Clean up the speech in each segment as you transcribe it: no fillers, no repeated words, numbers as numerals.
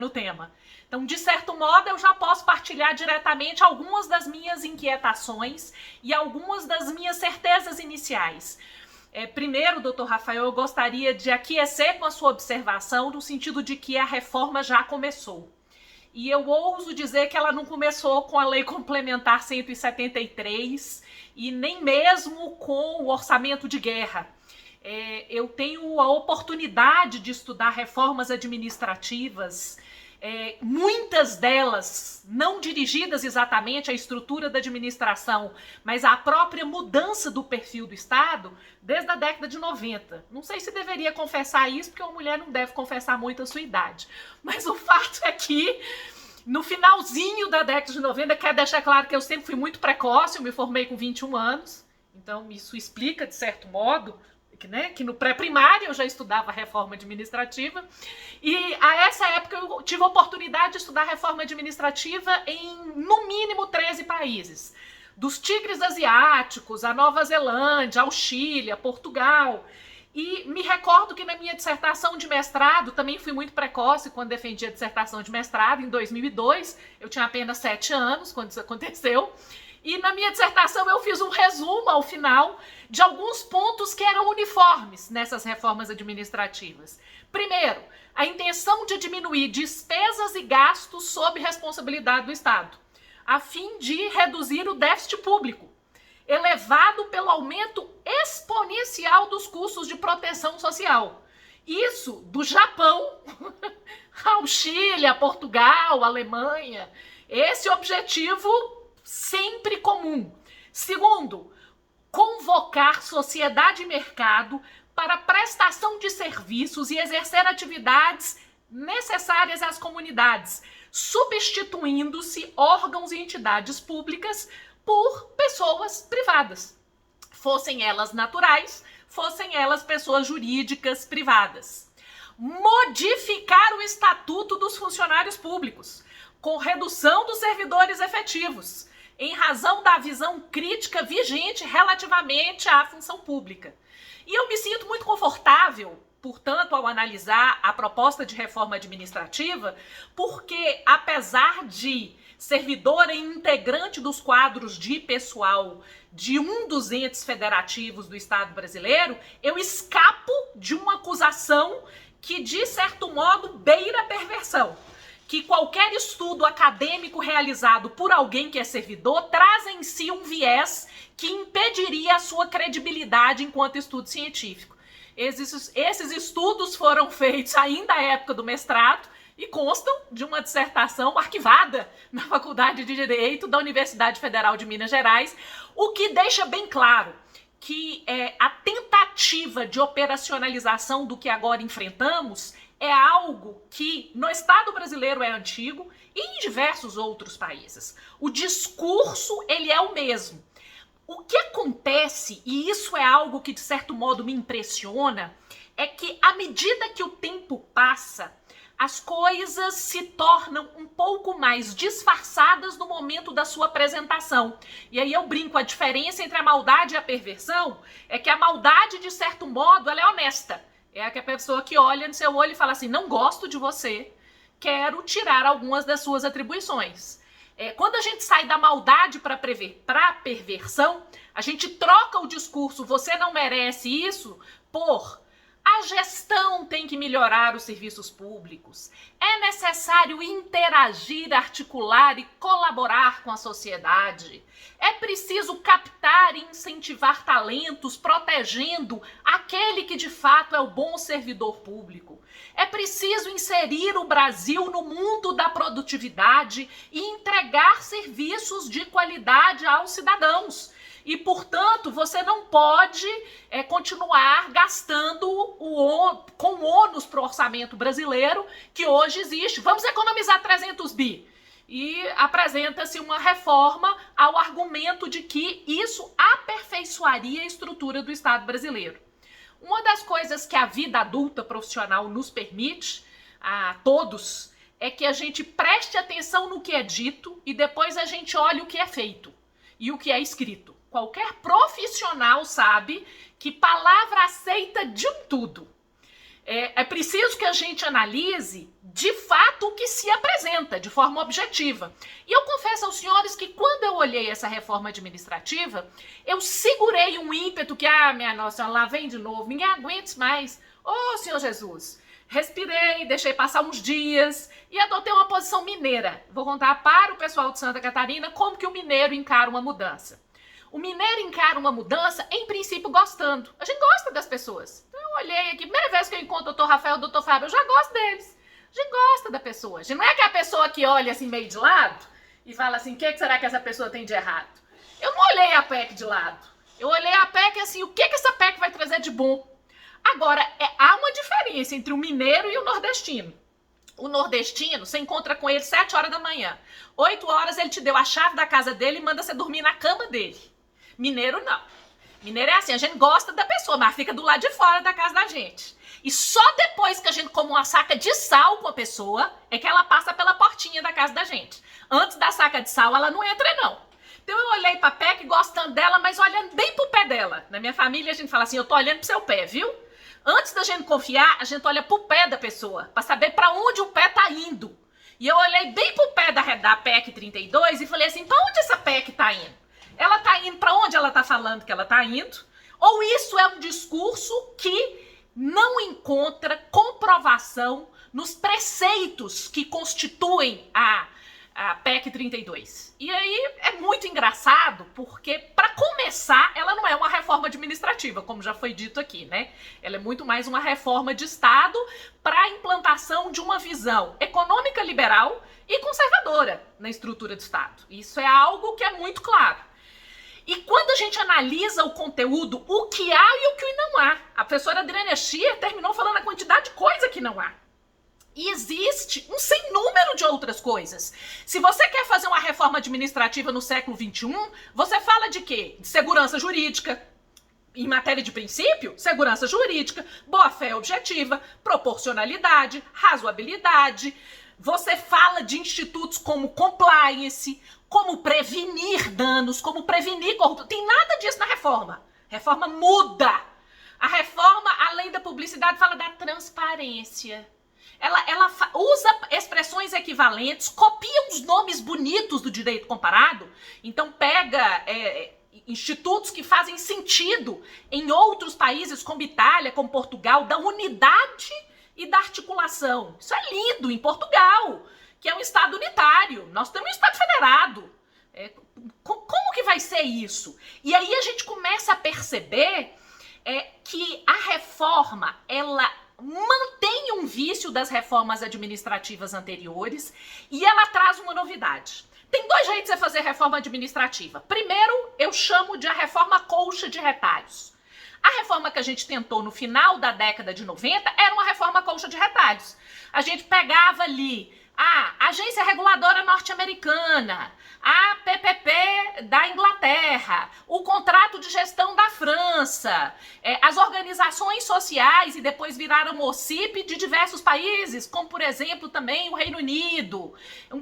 no tema. Então, de certo modo, eu já posso partilhar diretamente algumas das minhas inquietações e algumas das minhas certezas iniciais. Primeiro, doutor Rafael, eu gostaria de aquecer com a sua observação no sentido de que a reforma já começou. E eu ouso dizer que ela não começou com a Lei Complementar 173 e nem mesmo com o orçamento de guerra. Eu tenho a oportunidade de estudar reformas administrativas, muitas delas não dirigidas exatamente à estrutura da administração, mas à própria mudança do perfil do Estado, desde a década de 90. Não sei se deveria confessar isso, porque uma mulher não deve confessar muito a sua idade. Mas o fato é que, no finalzinho da década de 90, quero deixar claro que eu sempre fui muito precoce, eu me formei com 21 anos, então isso explica, de certo modo, que no pré-primário eu já estudava reforma administrativa, e a essa época eu tive a oportunidade de estudar reforma administrativa em, no mínimo, 13 países. Dos tigres asiáticos, a Nova Zelândia, ao Chile, a Portugal. E me recordo que na minha dissertação de mestrado, também fui muito precoce quando defendi a dissertação de mestrado, em 2002, eu tinha apenas 7 anos quando isso aconteceu, e na minha dissertação eu fiz um resumo ao final de alguns pontos que eram uniformes nessas reformas administrativas. Primeiro, a intenção de diminuir despesas e gastos sob responsabilidade do Estado, a fim de reduzir o déficit público, elevado pelo aumento exponencial dos custos de proteção social. Isso do Japão ao Chile, a Portugal, a Alemanha. Esse objetivo sempre comum. Segundo, convocar sociedade e mercado para prestação de serviços e exercer atividades necessárias às comunidades, substituindo-se órgãos e entidades públicas por pessoas privadas, fossem elas naturais, fossem elas pessoas jurídicas privadas. Modificar o estatuto dos funcionários públicos, com redução dos servidores efetivos, em razão da visão crítica vigente relativamente à função pública. E eu me sinto muito confortável, portanto, ao analisar a proposta de reforma administrativa, porque, apesar de servidora e integrante dos quadros de pessoal de um dos entes federativos do Estado brasileiro, eu escapo de uma acusação que, de certo modo, beira a perversão. Que qualquer estudo acadêmico realizado por alguém que é servidor traz em si um viés que impediria a sua credibilidade enquanto estudo científico. Esses estudos foram feitos ainda à época do mestrado e constam de uma dissertação arquivada na Faculdade de Direito da Universidade Federal de Minas Gerais, o que deixa bem claro que a tentativa de operacionalização do que agora enfrentamos é algo que no Estado brasileiro é antigo e em diversos outros países. O discurso, ele é o mesmo. O que acontece, e isso é algo que de certo modo me impressiona, é que à medida que o tempo passa, as coisas se tornam um pouco mais disfarçadas no momento da sua apresentação. E aí eu brinco, a diferença entre a maldade e a perversão é que a maldade, de certo modo, ela é honesta. É a pessoa que olha no seu olho e fala assim, não gosto de você, quero tirar algumas das suas atribuições. Quando a gente sai da maldade para a perversão, a gente troca o discurso, você não merece isso, por a gestão tem que melhorar os serviços públicos, é necessário interagir, articular e colaborar com a sociedade, é preciso captar e incentivar talentos, protegendo aquele que de fato é o bom servidor público. É preciso inserir o Brasil no mundo da produtividade e entregar serviços de qualidade aos cidadãos. E, portanto, você não pode continuar gastando com ônus para o orçamento brasileiro que hoje existe. Vamos economizar 300 bi. E apresenta-se uma reforma ao argumento de que isso aperfeiçoaria a estrutura do Estado brasileiro. Uma das coisas que a vida adulta profissional nos permite, a todos, é que a gente preste atenção no que é dito e depois a gente olhe o que é feito e o que é escrito. Qualquer profissional sabe que palavra aceita de um tudo. É preciso que a gente analise de fato o que se apresenta de forma objetiva. E eu confesso aos senhores que quando eu olhei essa reforma administrativa, eu segurei um ímpeto que, minha nossa, lá vem de novo, ninguém aguenta mais. Ô, Senhor Jesus, respirei, deixei passar uns dias e adotei uma posição mineira. Vou contar para o pessoal de Santa Catarina como que o mineiro encara uma mudança. O mineiro encara uma mudança, em princípio, gostando. A gente gosta das pessoas. Então eu olhei aqui, primeira vez que eu encontro o doutor Rafael e o doutor Fábio, eu já gosto deles. A gente gosta da pessoa. A gente não é aquela pessoa que olha assim meio de lado e fala assim, o que será que essa pessoa tem de errado? Eu não olhei a PEC de lado. Eu olhei a PEC assim, o que essa PEC vai trazer de bom? Agora, há uma diferença entre o mineiro e o nordestino. O nordestino, você encontra com ele 7 horas da manhã. 8 horas ele te deu a chave da casa dele e manda você dormir na cama dele. Mineiro não. Mineiro é assim, a gente gosta da pessoa, mas fica do lado de fora da casa da gente. E só depois que a gente come uma saca de sal com a pessoa, é que ela passa pela portinha da casa da gente. Antes da saca de sal, ela não entra, não. Então eu olhei pra PEC gostando dela, mas olhando bem pro pé dela. Na minha família a gente fala assim, eu tô olhando pro seu pé, viu? Antes da gente confiar, a gente olha pro pé da pessoa, pra saber pra onde o pé tá indo. E eu olhei bem pro pé da PEC 32 e falei assim, pra onde essa PEC tá indo? Ela tá indo pra onde ela tá falando que ela tá indo? Ou isso é um discurso que não encontra comprovação nos preceitos que constituem a PEC 32. E aí é muito engraçado, porque, para começar, ela não é uma reforma administrativa, como já foi dito aqui, né? Ela é muito mais uma reforma de Estado para a implantação de uma visão econômica liberal e conservadora na estrutura do Estado. Isso é algo que é muito claro. E quando a gente analisa o conteúdo, o que há e o que não há, a professora Adriana Schier terminou falando a quantidade de coisa que não há. E existe um sem número de outras coisas. Se você quer fazer uma reforma administrativa no século XXI, você fala de quê? De segurança jurídica. Em matéria de princípio, segurança jurídica, boa-fé objetiva, proporcionalidade, razoabilidade. Você fala de institutos como compliance, como prevenir danos, como prevenir corrupção. Tem nada disso na reforma. A reforma muda. A reforma, além da publicidade, fala da transparência. Ela usa expressões equivalentes, copia uns nomes bonitos do direito comparado, então pega institutos que fazem sentido em outros países, como Itália, como Portugal, da unidade e da articulação. Isso é lindo em Portugal, que é um Estado unitário. Nós temos um Estado federado. Como que vai ser isso? E aí a gente começa a perceber que a reforma, ela mantém um vício das reformas administrativas anteriores e ela traz uma novidade. Tem 2 jeitos de você fazer reforma administrativa. Primeiro, eu chamo de a reforma colcha de retalhos. A reforma que a gente tentou no final da década de 90 era uma reforma colcha de retalhos. A gente pegava ali a Agência Reguladora Norte-Americana, a PPP da Inglaterra, o contrato de gestão da França, as organizações sociais e depois viraram OCIP de diversos países, como por exemplo também o Reino Unido.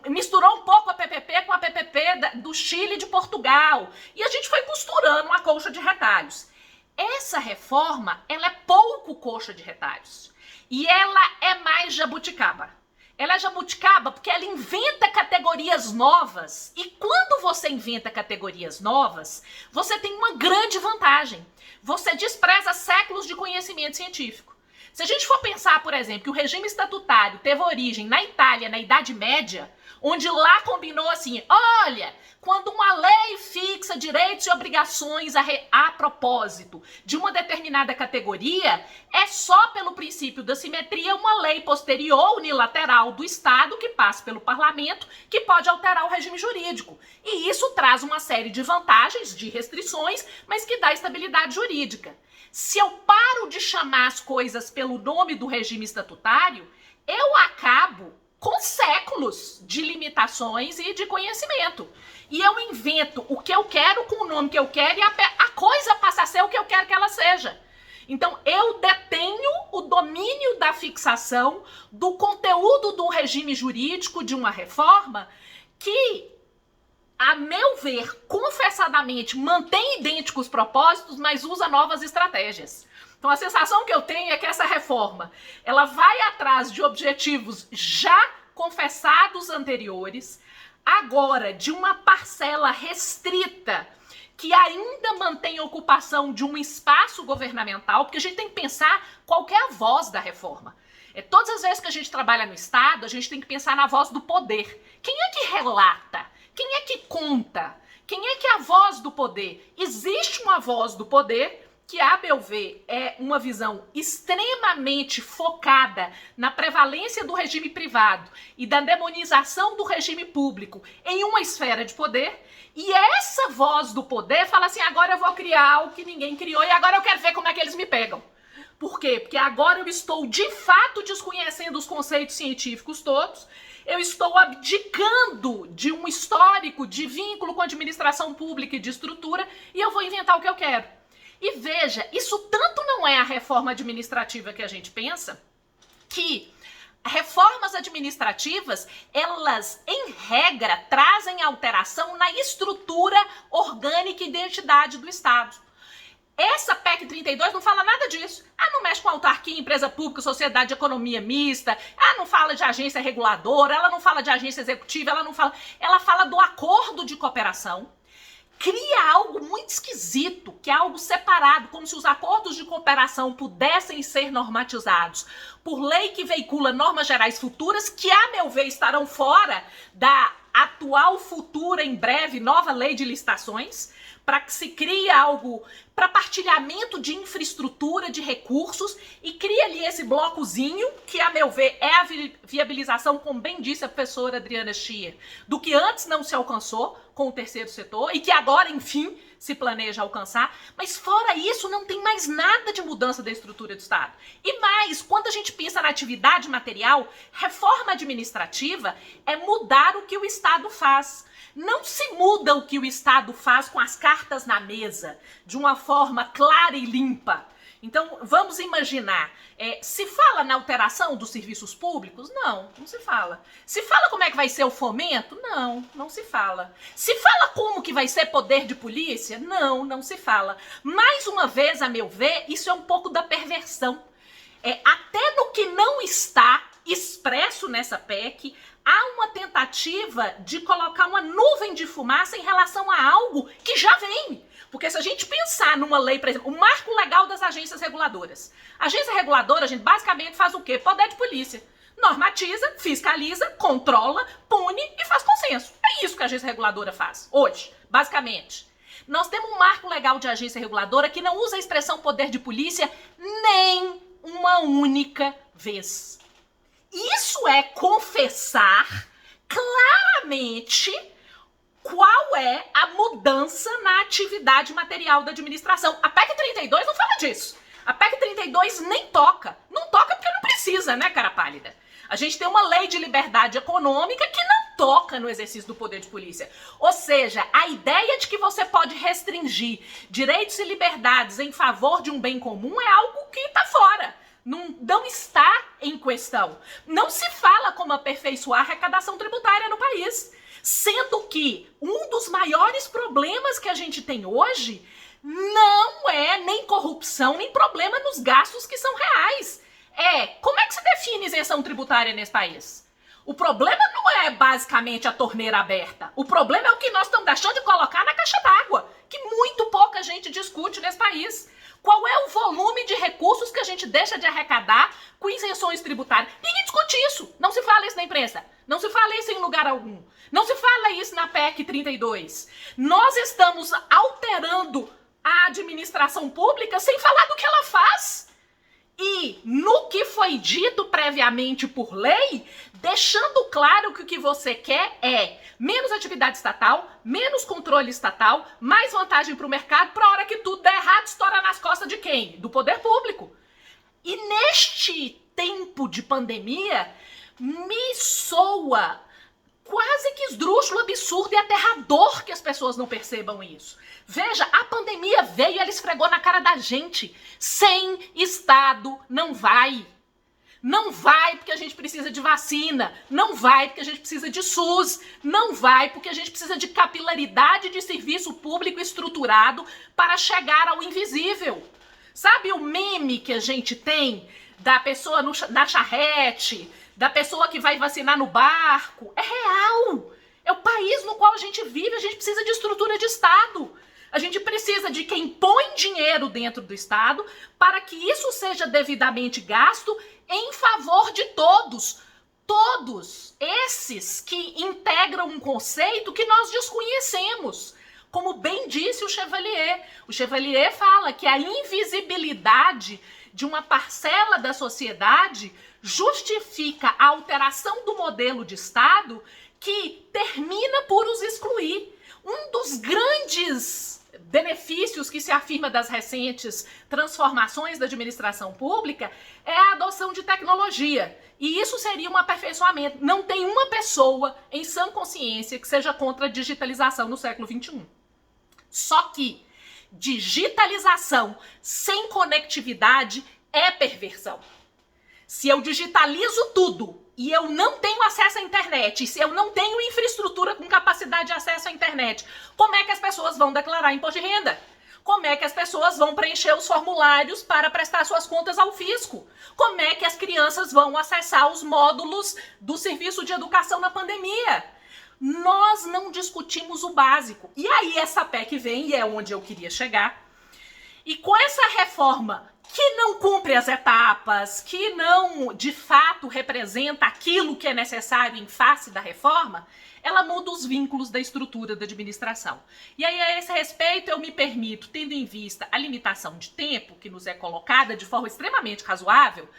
Misturou um pouco a PPP com a PPP do Chile e de Portugal. E a gente foi costurando uma colcha de retalhos. Essa reforma, ela é pouco coxa de retalhos. E ela é mais jabuticaba. Ela é jabuticaba porque ela inventa categorias novas. E quando você inventa categorias novas, você tem uma grande vantagem. Você despreza séculos de conhecimento científico. Se a gente for pensar, por exemplo, que o regime estatutário teve origem na Itália, na Idade Média, onde lá combinou assim, olha, quando uma lei fixa direitos e obrigações a propósito de uma determinada categoria, é só pelo princípio da simetria uma lei posterior unilateral do Estado que passa pelo parlamento que pode alterar o regime jurídico. E isso traz uma série de vantagens, de restrições, mas que dá estabilidade jurídica. Se eu paro de chamar as coisas pelo nome do regime estatutário, eu acabo com séculos de limitações e de conhecimento. E eu invento o que eu quero com o nome que eu quero e a coisa passa a ser o que eu quero que ela seja. Então, eu detenho o domínio da fixação do conteúdo do regime jurídico de uma reforma que a meu ver, confessadamente, mantém idênticos propósitos, mas usa novas estratégias. Então a sensação que eu tenho é que essa reforma, ela vai atrás de objetivos já confessados anteriores, agora de uma parcela restrita que ainda mantém a ocupação de um espaço governamental, porque a gente tem que pensar qual que é a voz da reforma. Todas as vezes que a gente trabalha no Estado, a gente tem que pensar na voz do poder. Quem é que relata? Quem é que conta? Quem é que é a voz do poder? Existe uma voz do poder que, a meu ver, é uma visão extremamente focada na prevalência do regime privado e da demonização do regime público em uma esfera de poder. E essa voz do poder fala assim, agora eu vou criar algo que ninguém criou e agora eu quero ver como é que eles me pegam. Por quê? Porque agora eu estou, de fato, desconhecendo os conceitos científicos todos, eu estou abdicando de um histórico de vínculo com a administração pública e de estrutura e eu vou inventar o que eu quero. E veja, isso tanto não é a reforma administrativa que a gente pensa, que reformas administrativas, elas, em regra, trazem alteração na estrutura orgânica e identidade do Estado. Essa PEC 32 não fala nada disso. Não mexe com autarquia, empresa pública, sociedade de economia mista. Não fala de agência reguladora, ela não fala de agência executiva, ela fala do acordo de cooperação. Cria algo muito esquisito, que é algo separado, como se os acordos de cooperação pudessem ser normatizados por lei que veicula normas gerais futuras, que, a meu ver, estarão fora da atual, futura, em breve, nova lei de licitações, para que se crie algo para partilhamento de infraestrutura, de recursos, e cria ali esse blocozinho, que, a meu ver, é a viabilização, como bem disse a professora Adriana Schier, do que antes não se alcançou com o terceiro setor, e que agora, enfim, se planeja alcançar. Mas fora isso, não tem mais nada de mudança da estrutura do Estado. E mais, quando a gente pensa na atividade material, reforma administrativa é mudar o que o Estado faz. Não se muda o que o Estado faz com as cartas na mesa, de uma forma clara e limpa. Então, vamos imaginar, se fala na alteração dos serviços públicos? Não, não se fala. Se fala como é que vai ser o fomento? Não, não se fala. Se fala como que vai ser poder de polícia? Não, não se fala. Mais uma vez, a meu ver, isso é um pouco da perversão. Até no que não está expresso nessa PEC, há uma tentativa de colocar uma nuvem de fumaça em relação a algo que já vem. Porque se a gente pensar numa lei, por exemplo, o marco legal das agências reguladoras. A agência reguladora, a gente basicamente faz o quê? Poder de polícia. Normatiza, fiscaliza, controla, pune e faz consenso. É isso que a agência reguladora faz hoje, basicamente. Nós temos um marco legal de agência reguladora que não usa a expressão poder de polícia nem uma única vez. Isso é confessar claramente qual é a mudança na atividade material da administração. A PEC 32 não fala disso. A PEC 32 nem toca. Não toca porque não precisa, né, cara pálida? A gente tem uma lei de liberdade econômica que não toca no exercício do poder de polícia. Ou seja, a ideia de que você pode restringir direitos e liberdades em favor de um bem comum é algo que está fora. Não está em questão. Não se fala como aperfeiçoar a arrecadação tributária no país. Sendo que um dos maiores problemas que a gente tem hoje não é nem corrupção, nem problema nos gastos que são reais. Como é que se define isenção tributária nesse país? O problema não é basicamente a torneira aberta. O problema é o que nós estamos deixando de colocar na caixa d'água, que muito pouca gente discute nesse país. Qual é o volume de recursos que a gente deixa de arrecadar com isenções tributárias? Ninguém discute isso. Não se fala isso na imprensa. Não se fala isso em lugar algum. Não se fala isso na PEC 32. Nós estamos alterando a administração pública sem falar do que ela faz. E no que foi dito previamente por lei, deixando claro que o que você quer é menos atividade estatal, menos controle estatal, mais vantagem para o mercado, para a hora que tudo der errado, estoura nas costas de quem? Do poder público. E neste tempo de pandemia, me soa quase que esdrúxulo, absurdo e aterrador que as pessoas não percebam isso. Veja, a pandemia veio e ela esfregou na cara da gente. Sem Estado não vai. Não vai porque a gente precisa de vacina, não vai porque a gente precisa de SUS, não vai porque a gente precisa de capilaridade de serviço público estruturado para chegar ao invisível. Sabe o meme que a gente tem da pessoa na charrete, da pessoa que vai vacinar no barco? É real! É o país no qual a gente vive, a gente precisa de estrutura de Estado. A gente precisa de quem põe dinheiro dentro do Estado para que isso seja devidamente gasto em favor de todos. Todos esses que integram um conceito que nós desconhecemos. Como bem disse o Chevalier. O Chevalier fala que a invisibilidade de uma parcela da sociedade justifica a alteração do modelo de Estado que termina por os excluir. Um dos grandes benefícios que se afirma das recentes transformações da administração pública é a adoção de tecnologia. E isso seria um aperfeiçoamento. Não tem uma pessoa em sã consciência que seja contra a digitalização no século XXI. Só que digitalização sem conectividade é perversão. Se eu digitalizo tudo e eu não tenho acesso à internet, e se eu não tenho infraestrutura com capacidade de acesso à internet, como é que as pessoas vão declarar imposto de renda? Como é que as pessoas vão preencher os formulários para prestar suas contas ao fisco? Como é que as crianças vão acessar os módulos do serviço de educação na pandemia? Nós não discutimos o básico. E aí essa PEC vem, e é onde eu queria chegar, e com essa reforma que não cumpre as etapas, que não, de fato, representa aquilo que é necessário em face da reforma, ela muda os vínculos da estrutura da administração. E aí, a esse respeito, eu me permito, tendo em vista a limitação de tempo que nos é colocada de forma extremamente razoável,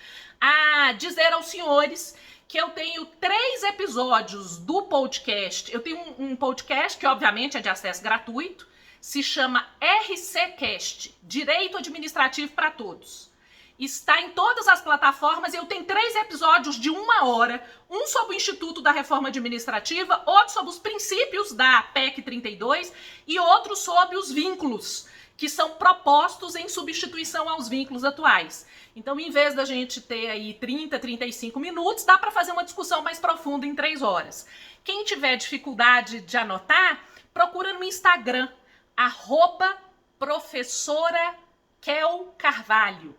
a dizer aos senhores que eu tenho 3 episódios do podcast. Eu tenho um podcast que, obviamente, é de acesso gratuito, se chama RCcast, Direito Administrativo para Todos. Está em todas as plataformas e eu tenho 3 episódios de 1 hora, um sobre o Instituto da Reforma Administrativa, outro sobre os princípios da PEC 32 e outro sobre os vínculos que são propostos em substituição aos vínculos atuais. Então, em vez da gente ter aí 30, 35 minutos, dá para fazer uma discussão mais profunda em 3 horas. Quem tiver dificuldade de anotar, procura no Instagram, @professora Kel Carvalho.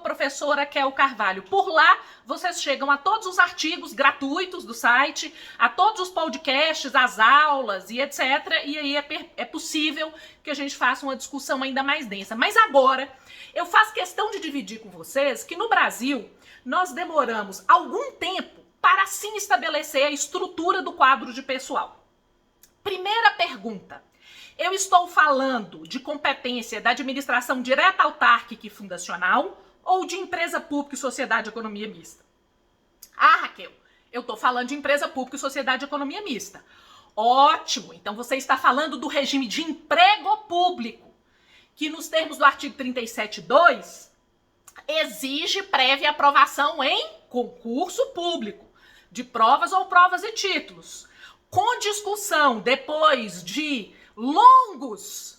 @professora Kel Carvalho. Por lá, vocês chegam a todos os artigos gratuitos do site, a todos os podcasts, as aulas e etc. E aí é possível que a gente faça uma discussão ainda mais densa. Mas agora, eu faço questão de dividir com vocês que no Brasil, nós demoramos algum tempo para assim estabelecer a estrutura do quadro de pessoal. Primeira pergunta. Eu estou falando de competência da administração direta, autárquica e fundacional ou de empresa pública e sociedade de economia mista? Ah, Raquel, eu estou falando de empresa pública e sociedade de economia mista. Ótimo, então você está falando do regime de emprego público, que nos termos do artigo 37.2 exige prévia aprovação em concurso público, de provas ou provas e títulos, com discussão depois de longos,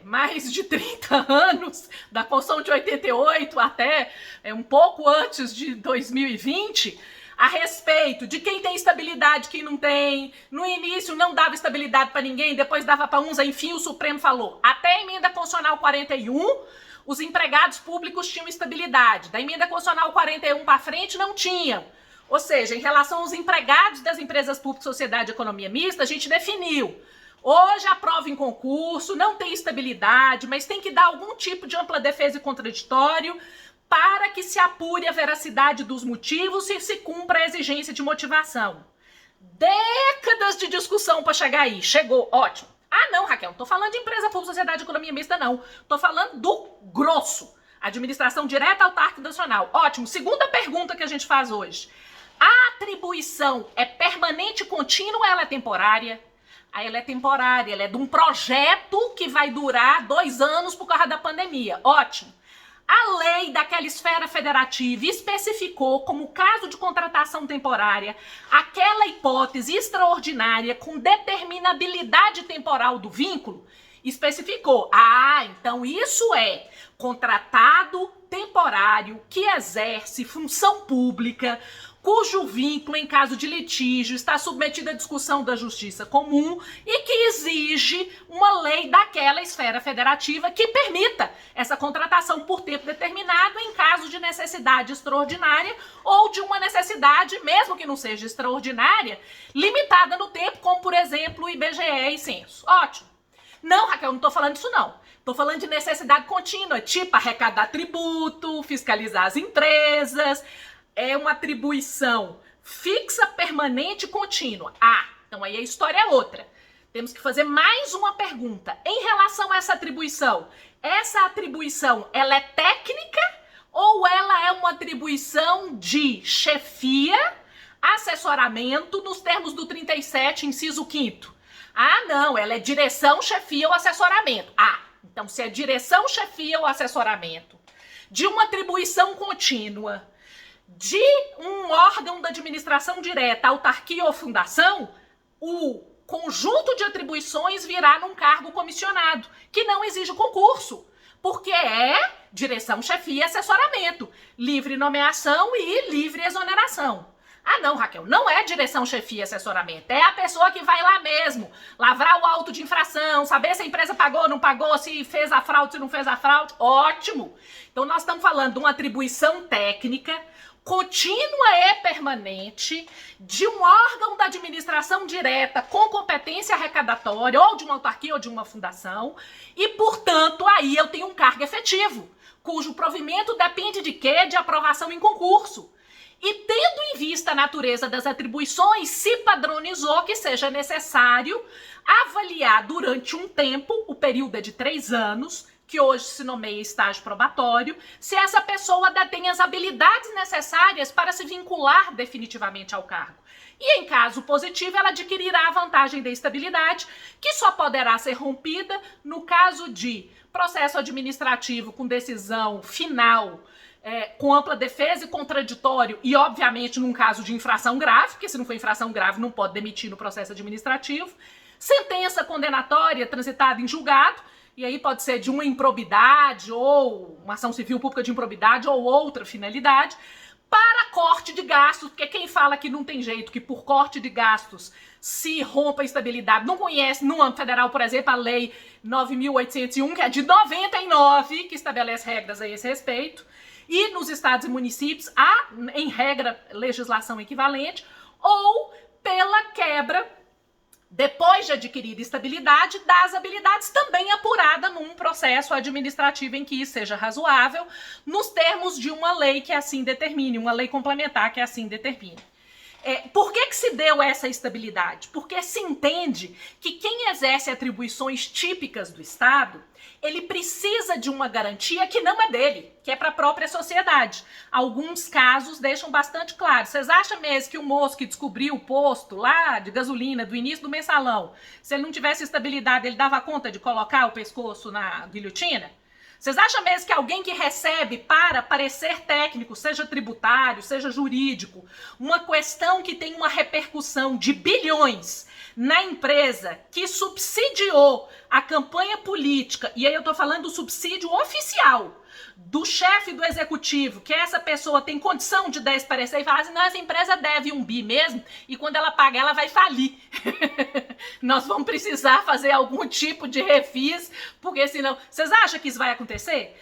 mais de 30 anos, da Constituição de 88 até um pouco antes de 2020, a respeito de quem tem estabilidade, quem não tem. No início não dava estabilidade para ninguém, depois dava para uns, enfim o Supremo falou. Até a emenda constitucional 41, os empregados públicos tinham estabilidade. Da emenda constitucional 41 para frente não tinham. Ou seja, em relação aos empregados das empresas públicas, sociedade de economia mista, a gente definiu. Hoje aprova em concurso, não tem estabilidade, mas tem que dar algum tipo de ampla defesa e contraditório para que se apure a veracidade dos motivos e se cumpra a exigência de motivação. Décadas de discussão para chegar aí. Chegou, ótimo. Ah, não, Raquel, não tô falando de empresa pública, sociedade de economia mista, não. Tô falando do grosso. Administração direta, autárquica e nacional. Ótimo. Segunda pergunta que a gente faz hoje. A atribuição é permanente, contínua ou ela é temporária? Aí ela é temporária, ela é de um projeto que vai durar 2 anos por causa da pandemia. Ótimo. A lei daquela esfera federativa especificou como caso de contratação temporária aquela hipótese extraordinária com determinabilidade temporal do vínculo. especificou. Ah, então isso é contratado temporário que exerce função pública, cujo vínculo em caso de litígio está submetido à discussão da justiça comum e que exige uma lei daquela esfera federativa que permita essa contratação por tempo determinado em caso de necessidade extraordinária ou de uma necessidade, mesmo que não seja extraordinária, limitada no tempo, como por exemplo o IBGE e censo. Ótimo. Não, Raquel, não estou falando disso não. Estou falando de necessidade contínua, tipo arrecadar tributo, fiscalizar as empresas. É uma atribuição fixa, permanente e contínua. Ah, então aí a história é outra. Temos que fazer mais uma pergunta. Em relação a essa atribuição ela é técnica ou ela é uma atribuição de chefia, assessoramento, nos termos do 37, inciso 5º? Ah, não, ela é direção, chefia ou assessoramento. Ah, então se é direção, chefia ou assessoramento de uma atribuição contínua de um órgão da administração direta, autarquia ou fundação, o conjunto de atribuições virá num cargo comissionado, que não exige concurso, porque é direção, chefia e assessoramento, livre nomeação e livre exoneração. Ah não, Raquel, não é direção, chefia e assessoramento, é a pessoa que vai lá mesmo, lavrar o auto de infração, saber se a empresa pagou ou não pagou, se fez a fraude, se não fez a fraude. Ótimo! Então nós estamos falando de uma atribuição técnica, contínua e permanente, de um órgão da administração direta com competência arrecadatória, ou de uma autarquia ou de uma fundação, e, portanto, aí eu tenho um cargo efetivo, cujo provimento depende de quê? De aprovação em concurso. E tendo em vista a natureza das atribuições, se padronizou que seja necessário avaliar durante um tempo, o período é de 3 anos, que hoje se nomeia estágio probatório, se essa pessoa tem as habilidades necessárias para se vincular definitivamente ao cargo. E em caso positivo, ela adquirirá a vantagem da estabilidade, que só poderá ser rompida no caso de processo administrativo com decisão final, com ampla defesa e contraditório, e obviamente num caso de infração grave, porque se não for infração grave não pode demitir no processo administrativo, sentença condenatória transitada em julgado, e aí pode ser de uma improbidade ou uma ação civil pública de improbidade ou outra finalidade, para corte de gastos, porque quem fala que não tem jeito, que por corte de gastos se rompa a estabilidade, não conhece no âmbito federal, por exemplo, a lei 9.801, que é de 99, que estabelece regras a esse respeito, e nos estados e municípios há, em regra, legislação equivalente, ou pela quebra, depois de adquirida estabilidade, das habilidades também apurada num processo administrativo em que isso seja razoável, nos termos de uma lei que assim determine, uma lei complementar que assim determine. Por que se deu essa estabilidade? Porque se entende que quem exerce atribuições típicas do Estado, ele precisa de uma garantia que não é dele, que é para a própria sociedade. Alguns casos deixam bastante claro. Vocês acham mesmo que o moço que descobriu o posto lá de gasolina do início do mensalão, se ele não tivesse estabilidade, ele dava conta de colocar o pescoço na guilhotina? Vocês acham mesmo que alguém que recebe para parecer técnico, seja tributário, seja jurídico, uma questão que tem uma repercussão de bilhões na empresa que subsidiou a campanha política, e aí eu tô falando do subsídio oficial do chefe do executivo, que essa pessoa tem condição de dar esse parecer e falar assim, não, essa empresa deve 1 bi mesmo, e quando ela pagar, ela vai falir. Nós vamos precisar fazer algum tipo de refis, porque senão... Vocês acham que isso vai acontecer?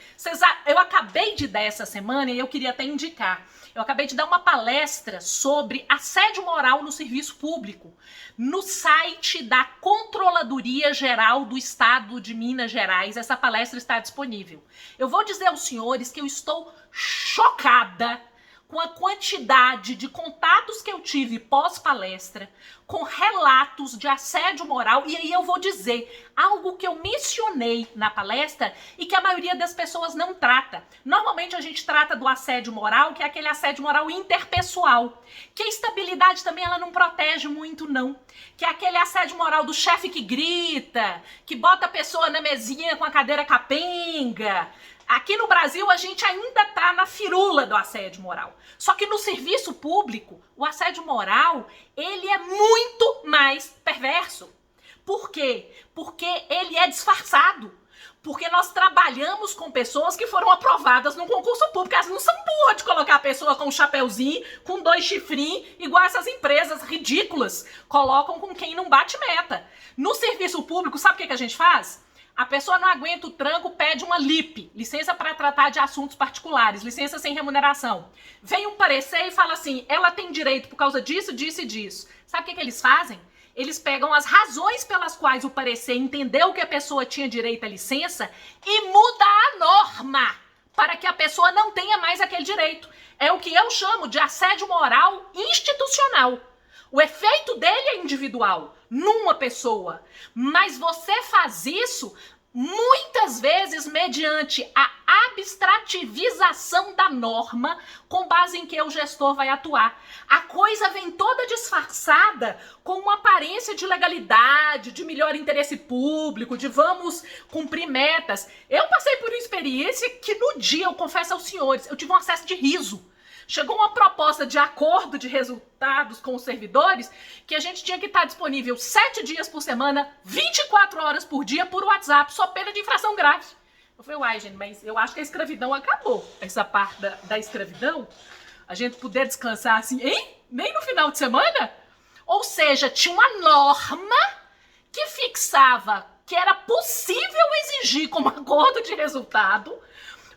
Eu acabei de dar essa semana, e eu queria até indicar, eu acabei de dar uma palestra sobre assédio moral no serviço público, no site da Controladoria Geral do Estado de Minas Gerais. Essa palestra está disponível. Eu vou dizer aos senhores que eu estou chocada com a quantidade de contatos que eu tive pós-palestra, com relatos de assédio moral, e aí eu vou dizer algo que eu mencionei na palestra e que a maioria das pessoas não trata. Normalmente a gente trata do assédio moral, que é aquele assédio moral interpessoal, que a estabilidade também ela não protege muito não, que é aquele assédio moral do chefe que grita, que bota a pessoa na mesinha com a cadeira capenga. Aqui no Brasil, a gente ainda tá na firula do assédio moral. Só que no serviço público, o assédio moral, ele é muito mais perverso. Por quê? Porque ele é disfarçado. Porque nós trabalhamos com pessoas que foram aprovadas no concurso público. Elas não são burras de colocar a pessoa com um chapeuzinho, com 2 chifrinhos, igual essas empresas ridículas colocam com quem não bate meta. No serviço público, sabe o que a gente faz? A pessoa não aguenta o tranco, pede uma LIP, licença para tratar de assuntos particulares, licença sem remuneração. Vem um parecer e fala assim, ela tem direito por causa disso, disso e disso. Sabe o que eles fazem? Eles pegam as razões pelas quais o parecer entendeu que a pessoa tinha direito à licença e muda a norma para que a pessoa não tenha mais aquele direito. É o que eu chamo de assédio moral institucional. O efeito dele é individual, numa pessoa. Mas você faz isso muitas vezes mediante a abstrativização da norma com base em que o gestor vai atuar. A coisa vem toda disfarçada com uma aparência de legalidade, de melhor interesse público, de vamos cumprir metas. Eu passei por uma experiência que no dia, eu confesso aos senhores, eu tive um acesso de riso. Chegou uma proposta de acordo de resultados com os servidores que a gente tinha que estar disponível 7 dias por semana, 24 horas por dia por WhatsApp, só pena de infração grave. Eu falei, uai, gente, mas eu acho que a escravidão acabou. Essa parte da escravidão, a gente poder descansar assim, hein? Nem no final de semana? Ou seja, tinha uma norma que fixava que era possível exigir como acordo de resultado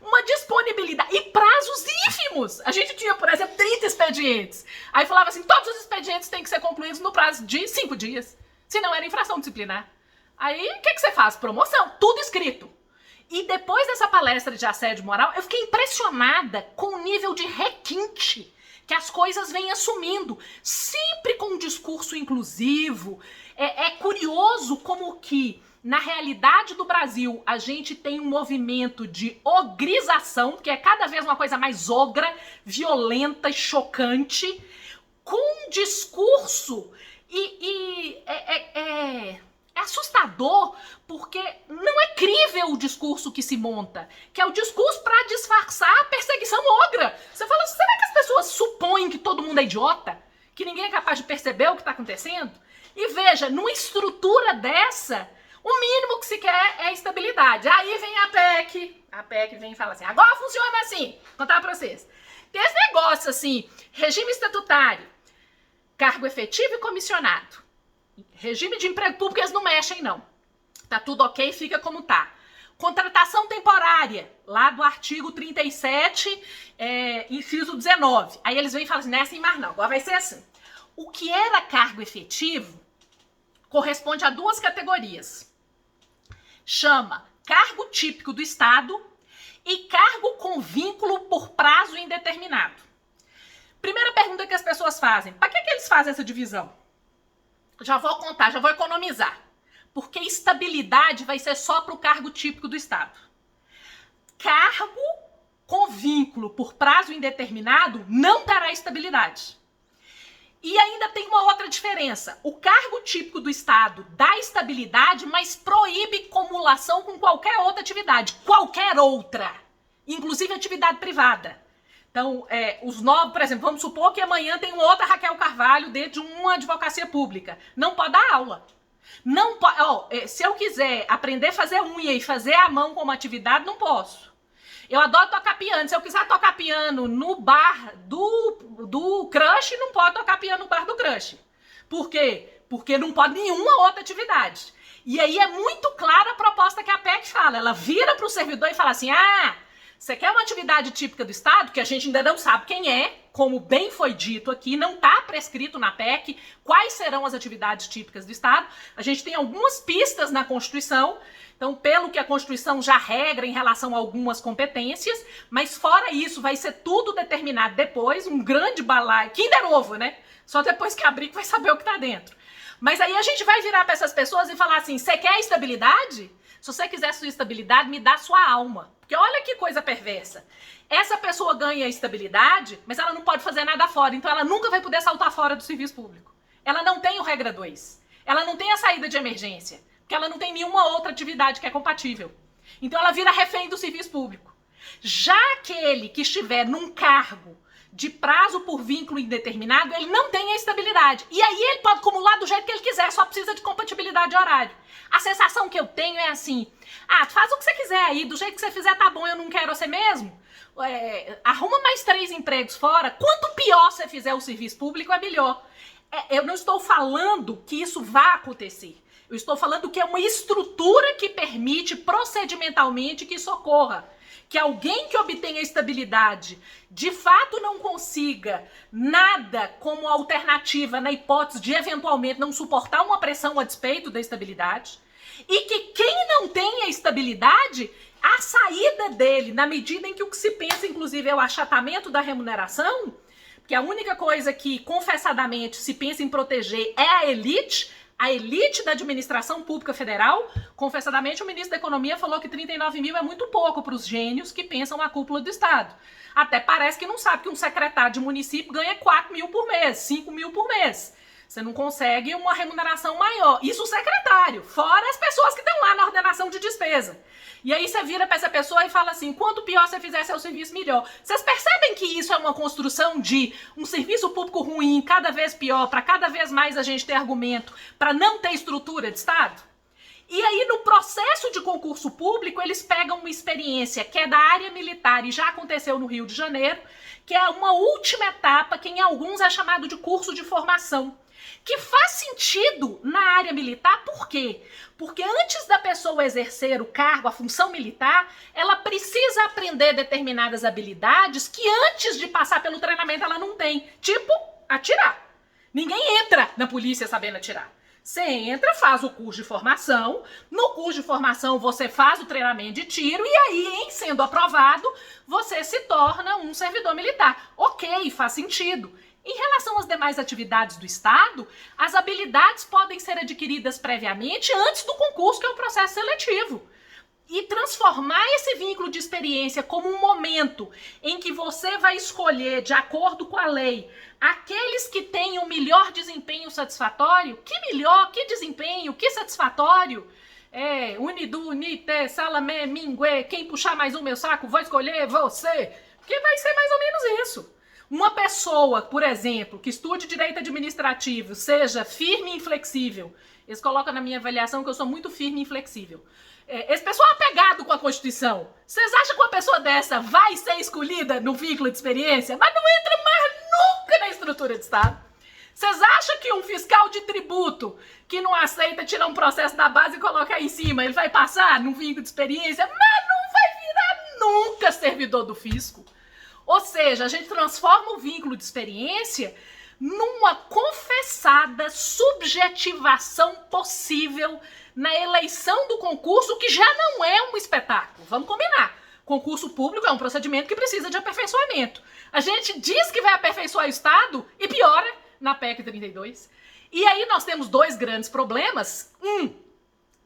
uma disponibilidade e prazos ínfimos. A gente tinha, por exemplo, 30 expedientes. Aí falava assim, todos os expedientes têm que ser concluídos no prazo de 5 dias. Senão era infração disciplinar. Aí, o que você faz? Promoção, tudo escrito. E depois dessa palestra de assédio moral, eu fiquei impressionada com o nível de requinte que as coisas vêm assumindo, sempre com um discurso inclusivo. É curioso como que na realidade do Brasil, a gente tem um movimento de ogrização, que é cada vez uma coisa mais ogra, violenta e chocante, com um discurso é assustador, porque não é crível o discurso que se monta, que é o discurso para disfarçar a perseguição ogra. Você fala, será que as pessoas supõem que todo mundo é idiota? Que ninguém é capaz de perceber o que está acontecendo? E veja, numa estrutura dessa, o mínimo que se quer é estabilidade. Aí vem a PEC vem e fala assim, agora funciona assim, vou contar pra vocês. Tem esse negócio assim, regime estatutário, cargo efetivo e comissionado. Regime de emprego público eles não mexem não. Tá tudo ok, fica como tá. Contratação temporária, lá do artigo 37, inciso 19. Aí eles vêm e falam assim, não é assim mais não, agora vai ser assim. O que era cargo efetivo corresponde a 2 categorias. Chama cargo típico do Estado e cargo com vínculo por prazo indeterminado. Primeira pergunta que as pessoas fazem, para que eles fazem essa divisão? Já vou contar, já vou economizar. Porque estabilidade vai ser só para o cargo típico do Estado. Cargo com vínculo por prazo indeterminado não terá estabilidade. E ainda tem uma outra diferença. O cargo típico do Estado dá estabilidade, mas proíbe cumulação com qualquer outra atividade. Qualquer outra. Inclusive atividade privada. Então, os novos, por exemplo, vamos supor que amanhã tem uma outra Raquel Carvalho dentro de uma advocacia pública. Não pode dar aula. Não pode, se eu quiser aprender a fazer unha e fazer a mão como atividade, não posso. Eu adoro tocar piano. Se eu quiser tocar piano no bar do crush, não pode tocar piano no bar do crush. Por quê? Porque não pode nenhuma outra atividade. E aí é muito clara a proposta que a PEC fala. Ela vira para o servidor e fala assim, você quer uma atividade típica do Estado, que a gente ainda não sabe quem é, como bem foi dito aqui, não está prescrito na PEC quais serão as atividades típicas do Estado. A gente tem algumas pistas na Constituição, então pelo que a Constituição já regra em relação a algumas competências, mas fora isso vai ser tudo determinado depois, um grande balaio, Kinder Ovo, né? Só depois que abrir que vai saber o que está dentro. Mas aí a gente vai virar para essas pessoas e falar assim, você quer estabilidade? Se você quiser sua estabilidade, me dá sua alma. Porque olha que coisa perversa. Essa pessoa ganha estabilidade, mas ela não pode fazer nada fora. Então ela nunca vai poder saltar fora do serviço público. Ela não tem o regra 2. Ela não tem a saída de emergência. Porque ela não tem nenhuma outra atividade que é compatível. Então ela vira refém do serviço público. Já aquele que estiver num cargo de prazo por vínculo indeterminado, ele não tem a estabilidade. E aí ele pode acumular do jeito que ele quiser, só precisa de compatibilidade de horário. A sensação que eu tenho é assim, faz o que você quiser aí, do jeito que você fizer tá bom, eu não quero você mesmo. Arruma mais 3 empregos fora, quanto pior você fizer o serviço público, é melhor. Eu não estou falando que isso vá acontecer. Eu estou falando que é uma estrutura que permite procedimentalmente que isso ocorra. Que alguém que obtenha estabilidade de fato não consiga nada como alternativa na hipótese de eventualmente não suportar uma pressão a despeito da estabilidade. E que quem não tenha estabilidade, a saída dele, na medida em que o que se pensa, inclusive, é o achatamento da remuneração, porque a única coisa que, confessadamente, se pensa em proteger é a elite da administração pública federal. Confessadamente, o ministro da Economia falou que 39 mil é muito pouco para os gênios que pensam na cúpula do Estado. Até parece que não sabe que um secretário de município ganha 4 mil por mês, 5 mil por mês. Você não consegue uma remuneração maior. Isso o secretário, fora as pessoas que estão lá na ordenação de despesa. E aí você vira para essa pessoa e fala assim, quanto pior você fizer seu serviço, melhor. Vocês percebem que isso é uma construção de um serviço público ruim, cada vez pior, para cada vez mais a gente ter argumento para não ter estrutura de Estado? E aí no processo de concurso público eles pegam uma experiência que é da área militar e já aconteceu no Rio de Janeiro, que é uma última etapa que em alguns é chamado de curso de formação. Que faz sentido na área militar, por quê? Porque antes da pessoa exercer o cargo, a função militar, ela precisa aprender determinadas habilidades que antes de passar pelo treinamento ela não tem. Tipo, atirar. Ninguém entra na polícia sabendo atirar. Você entra, faz o curso de formação, no curso de formação você faz o treinamento de tiro e aí, em sendo aprovado, você se torna um servidor militar. Ok, faz sentido. Em relação às demais atividades do Estado, as habilidades podem ser adquiridas previamente antes do concurso, que é o processo seletivo. E transformar esse vínculo de experiência como um momento em que você vai escolher, de acordo com a lei, aqueles que têm o melhor desempenho satisfatório. Que melhor, que desempenho, que satisfatório. Unidu, unite, salamé, mingue, quem puxar mais um meu saco, vou escolher você. Porque vai ser mais ou menos isso. Uma pessoa, por exemplo, que estude direito administrativo, seja firme e inflexível. Eles colocam na minha avaliação que eu sou muito firme e inflexível. Esse pessoal é apegado com a Constituição. Vocês acham que uma pessoa dessa vai ser escolhida no vínculo de experiência? Mas não entra mais nunca na estrutura de Estado. Vocês acham que um fiscal de tributo que não aceita tirar um processo da base e colocar em cima, ele vai passar no vínculo de experiência? Mas não vai virar nunca servidor do fisco. Ou seja, a gente transforma o vínculo de experiência numa confessada subjetivação possível na eleição do concurso, que já não é um espetáculo. Vamos combinar. Concurso público é um procedimento que precisa de aperfeiçoamento. A gente diz que vai aperfeiçoar o Estado e piora na PEC 32. E aí nós temos 2 grandes problemas. 1,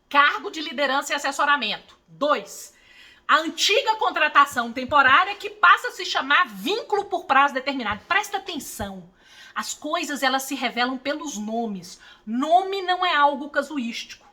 cargo de liderança e assessoramento. 2, a antiga contratação temporária que passa a se chamar vínculo por prazo determinado. Presta atenção. As coisas, elas se revelam pelos nomes. Nome não é algo casuístico.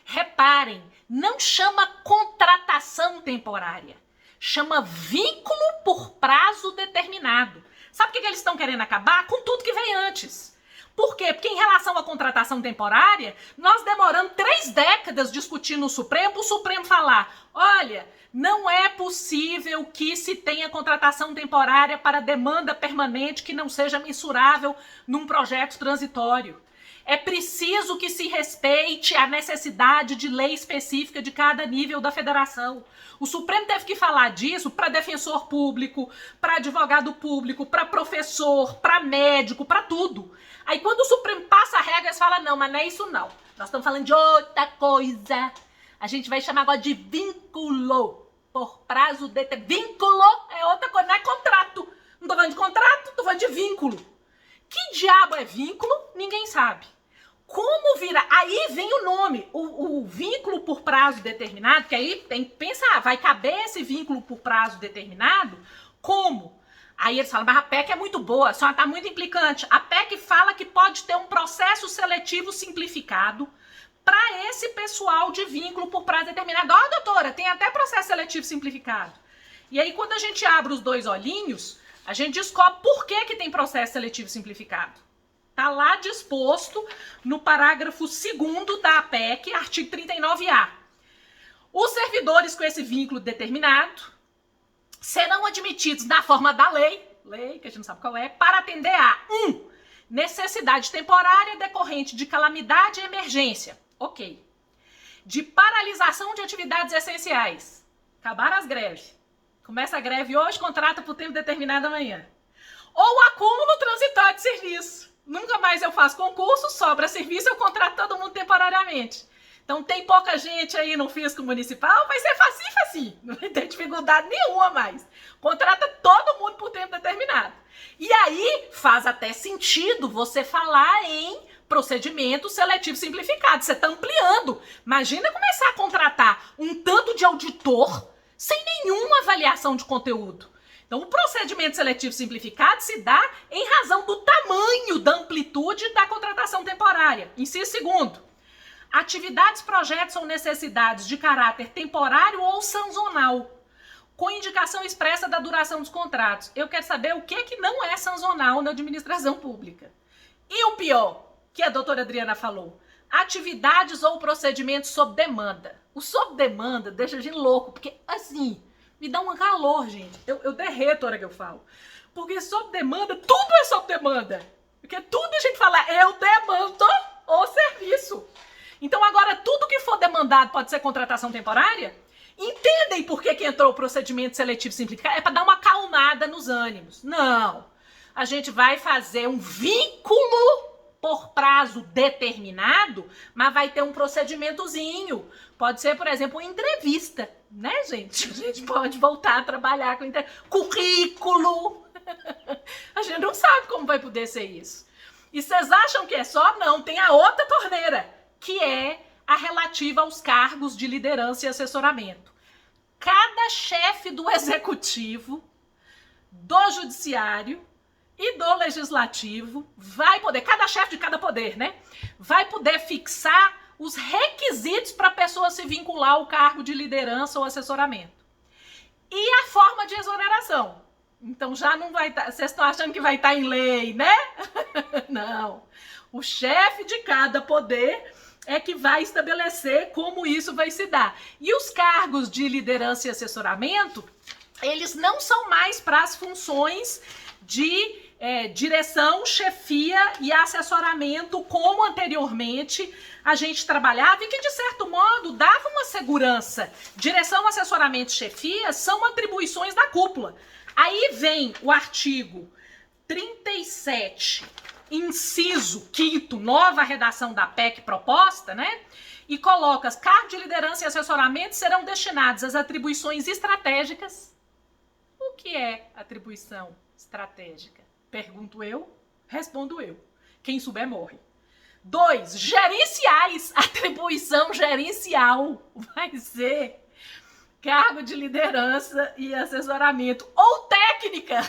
Reparem, não chama contratação temporária. Chama vínculo por prazo determinado. Sabe o que eles estão querendo acabar? Com tudo que vem antes. Por quê? Porque em relação à contratação temporária, nós demoramos 3 décadas discutindo no Supremo, para o Supremo falar, olha, não é possível que se tenha contratação temporária para demanda permanente que não seja mensurável num projeto transitório. É preciso que se respeite a necessidade de lei específica de cada nível da federação. O Supremo teve que falar disso para defensor público, para advogado público, para professor, para médico, para tudo. Aí quando o Supremo passa a regra, eles falam, não, mas não é isso não. Nós estamos falando de outra coisa. A gente vai chamar agora de vínculo por prazo determinado. Vínculo é outra coisa, não é contrato. Não tô falando de contrato, tô falando de vínculo. Que diabo é vínculo? Ninguém sabe. Como virar? Aí vem o nome, o vínculo por prazo determinado, que aí tem que pensar, vai caber esse vínculo por prazo determinado? Como? Aí eles falam, mas a PEC é muito boa, só está muito implicante. A PEC fala que pode ter um processo seletivo simplificado para esse pessoal de vínculo por prazo determinado. Ó, doutora, tem até processo seletivo simplificado. E aí quando a gente abre os 2 olhinhos, a gente descobre por que tem processo seletivo simplificado. Está lá disposto no parágrafo 2º da APEC, artigo 39A. Os servidores com esse vínculo determinado serão admitidos na forma da lei, que a gente não sabe qual é, para atender a 1. Necessidade temporária decorrente de calamidade e emergência. Ok. De paralisação de atividades essenciais. Acabaram as greves. Começa a greve hoje, contrata por tempo determinado amanhã. Ou acúmulo transitório de serviço. Nunca mais eu faço concurso, sobra serviço, eu contrato todo mundo temporariamente. Então tem pouca gente aí no fisco municipal, vai ser facinho. Não vai ter dificuldade nenhuma mais. Contrata todo mundo por tempo determinado. E aí faz até sentido você falar em procedimento seletivo simplificado. Você está ampliando. Imagina começar a contratar um tanto de auditor sem nenhuma avaliação de conteúdo. Então, o procedimento seletivo simplificado se dá em razão do tamanho da amplitude da contratação temporária. Inciso 2º. Atividades, projetos ou necessidades de caráter temporário ou sazonal, com indicação expressa da duração dos contratos. Eu quero saber o que não é sazonal na administração pública. E o pior, que a doutora Adriana falou, atividades ou procedimentos sob demanda. O sob demanda deixa a gente louco, porque assim... me dá um calor, gente. Eu derreto a hora que eu falo. Porque sob demanda, tudo é sob demanda. Porque tudo a gente fala, eu demando o serviço. Então agora tudo que for demandado pode ser contratação temporária? Entendem por que entrou o procedimento seletivo simplificado? É para dar uma acalmada nos ânimos. Não. A gente vai fazer um vínculo por prazo determinado, mas vai ter um procedimentozinho. Pode ser, por exemplo, uma entrevista, né, gente? A gente pode voltar a trabalhar com currículo. A gente não sabe como vai poder ser isso. E vocês acham que é só? Não, tem a outra torneira, que é a relativa aos cargos de liderança e assessoramento. Cada chefe do executivo, do judiciário e do legislativo vai poder, cada chefe de cada poder, né? Vai poder fixar os requisitos para a pessoa se vincular ao cargo de liderança ou assessoramento. E a forma de exoneração. Então já não vai estar, vocês estão achando que vai estar em lei, né? Não. O chefe de cada poder é que vai estabelecer como isso vai se dar. E os cargos de liderança e assessoramento, eles não são mais para as funções de direção, chefia e assessoramento, como anteriormente a gente trabalhava e que, de certo modo, dava uma segurança. Direção, assessoramento e chefia são atribuições da cúpula. Aí vem o artigo 37, inciso 5º, nova redação da PEC proposta, né? E coloca: cargos de liderança e assessoramento serão destinados às atribuições estratégicas. O que é atribuição estratégica? Pergunto eu, respondo eu. Quem souber morre. 2, gerenciais. Atribuição gerencial vai ser cargo de liderança e assessoramento ou técnica.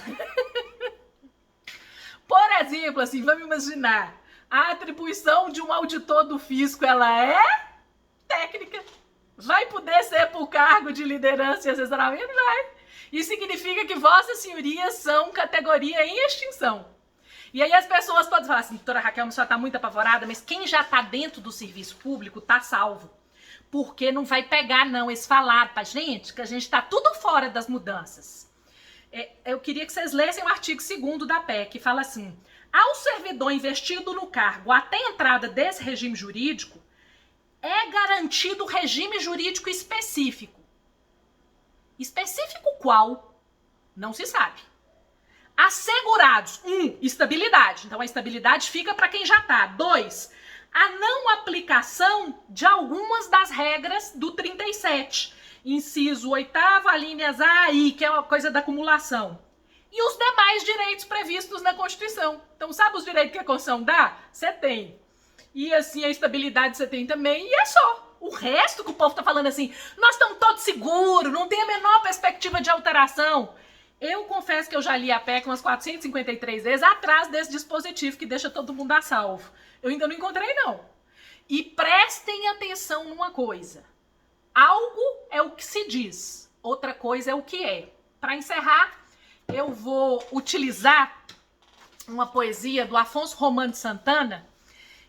Por exemplo, assim, vamos imaginar, a atribuição de um auditor do fisco, ela é técnica. Vai poder ser por cargo de liderança e assessoramento? Vai. Isso significa que vossas senhorias são categoria em extinção. E aí as pessoas podem falar assim: doutora Raquel, a senhora está muito apavorada, mas quem já está dentro do serviço público está salvo. Porque não vai pegar, não, esse falar pra gente, que a gente está tudo fora das mudanças. Eu queria que vocês lessem o artigo 2º da PEC, que fala assim: ao servidor investido no cargo até a entrada desse regime jurídico, é garantido regime jurídico específico. Específico qual? Não se sabe. Assegurados: 1, estabilidade. Então a estabilidade fica para quem já está. 2, a não aplicação de algumas das regras do 37. Inciso 8º, alíneas A e I, que é uma coisa da acumulação. E os demais direitos previstos na Constituição. Então, sabe os direitos que a Constituição dá? Você tem. E assim, a estabilidade você tem também, e é só. O resto que o povo tá falando assim, nós estamos todos seguros, não tem a menor perspectiva de alteração. Eu confesso que eu já li a PEC umas 453 vezes atrás desse dispositivo que deixa todo mundo a salvo. Eu ainda não encontrei, não. E prestem atenção numa coisa. Algo é o que se diz, outra coisa é o que é. Para encerrar, eu vou utilizar uma poesia do Afonso Romano de Santana,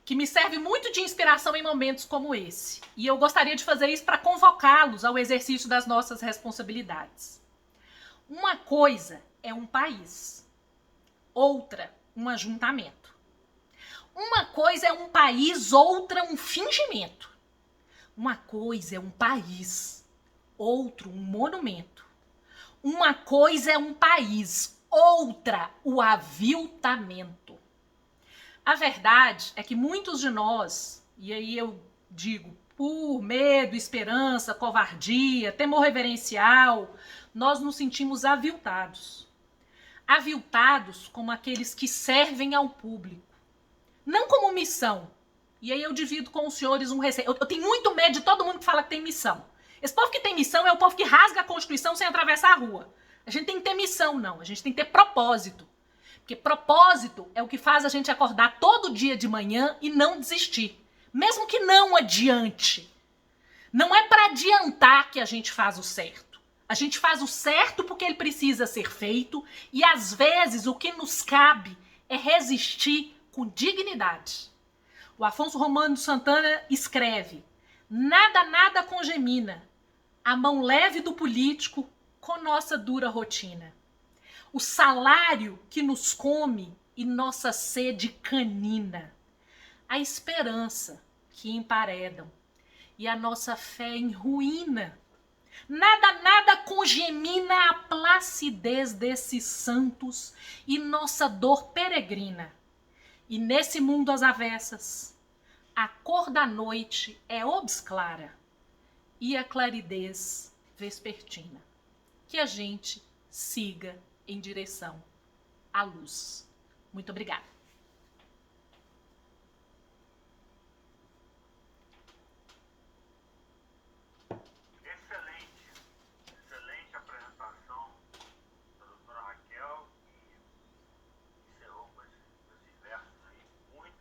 que me serve muito de inspiração em momentos como esse. E eu gostaria de fazer isso para convocá-los ao exercício das nossas responsabilidades. Uma coisa é um país, outra um ajuntamento. Uma coisa é um país, outra um fingimento. Uma coisa é um país, outro um monumento. Uma coisa é um país, outra o aviltamento. A verdade é que muitos de nós, e aí eu digo, por medo, esperança, covardia, temor reverencial, nós nos sentimos aviltados. Aviltados como aqueles que servem ao público. Não como missão. E aí eu divido com os senhores um receio. Eu tenho muito medo de todo mundo que fala que tem missão. Esse povo que tem missão é o povo que rasga a Constituição sem atravessar a rua. A gente tem que ter missão, não. A gente tem que ter propósito. Porque propósito é o que faz a gente acordar todo dia de manhã e não desistir. Mesmo que não adiante. Não é para adiantar que a gente faz o certo. A gente faz o certo porque ele precisa ser feito e às vezes o que nos cabe é resistir com dignidade. O Afonso Romano de Santana escreve: nada, nada congemina a mão leve do político com nossa dura rotina. O salário que nos come e nossa sede canina. A esperança que emparedam e a nossa fé em ruína. Nada, nada congemina a placidez desses santos e nossa dor peregrina. E nesse mundo às avessas, a cor da noite é obsclara e a claridez vespertina. Que a gente siga em direção à luz. Muito obrigada.